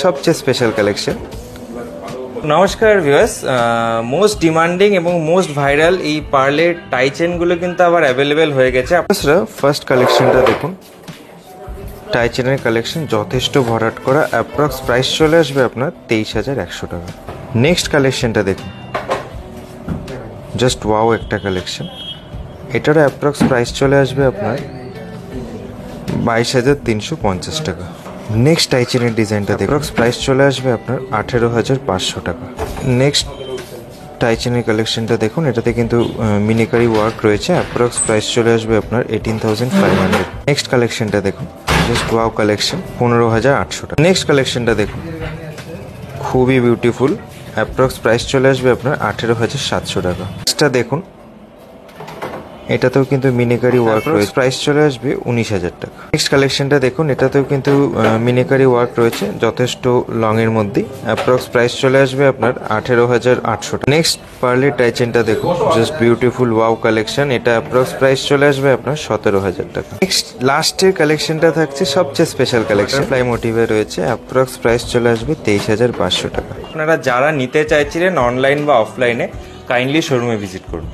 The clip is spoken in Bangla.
সবচেয়ে স্পেশাল কালেকশন। নমস্কার ভিউয়ার্স, মোস্ট ডিমান্ডিং এবং মোস্ট ভাইরাল এই পার্লের টাই চেনগুলো কিন্তু আবার অ্যাভেলেবেল হয়ে গেছে। আপনারা ফার্স্ট কালেকশনটা দেখুন, টাই চেনের কালেকশন যথেষ্ট ভরাট করা, অ্যাপ্রক্স প্রাইস চলে আসবে আপনার 23,100 টাকা। নেক্সট কালেকশনটা দেখুন, জাস্ট ওয়াও একটা কালেকশন, এটারও অ্যাপ্রক্স প্রাইস চলে আসবে আপনার 22,350 টাকা। নেক্সট টাই চেনের ডিজাইনটা দেখুন, অ্যাপ্রক্স প্রাইস চলে আসবে আপনার 18,500 টাকা। নেক্সট টাই চেনের কালেকশনটা দেখুন, এটাতে কিন্তু মিনিকারি ওয়ার্ক রয়েছে, অ্যাপ্রক্স প্রাইস চলে আসবে আপনার 18,500। নেক্সট কালেকশনটা দেখুন, জাস্ট ওয়াও কালেকশন, 15,800 টাকা। নেক্সট কালেকশনটা দেখুন, খুবই বিউটিফুল, অ্যাপ্রক্স প্রাইস চলে আসবে আপনার 18,700 টাকা। নেক্সটটা দেখুন, এটাতেও কিন্তু মিনিকারি ওয়ার্ক রয়েছে, প্রাইস চলে আসবে 19,000 টাকা। নেক্সট কালেকশনটা দেখুন, এটাতেও কিন্তু মিনিকারি ওয়ার্ক রয়েছে, যথেষ্ট লং এর মধ্যে, অ্যাপ্রক্স প্রাইস চলে আসবে আপনার 18,800 টাকা। নেক্সট পার্লের টাই চেনটা দেখুন, জাস্ট বিউটিফুল ওয়াও কালেকশন, এটা অ্যাপ্রক্স প্রাইস চলে আসবে আপনার 17,000 টাকা। নেক্সট লাস্টের কালেকশনটা থাকছে সবচেয়ে স্পেশাল কালেকশন, ফ্লাই মোটিভে রয়েছে, অ্যাপ্রক্স প্রাইস চলে আসবে 23,500 টাকা। আপনারা যারা নিতে চাইছিলেন অনলাইন বা অফলাইনে, কাইন্ডলি শোরুমে ভিজিট করুন।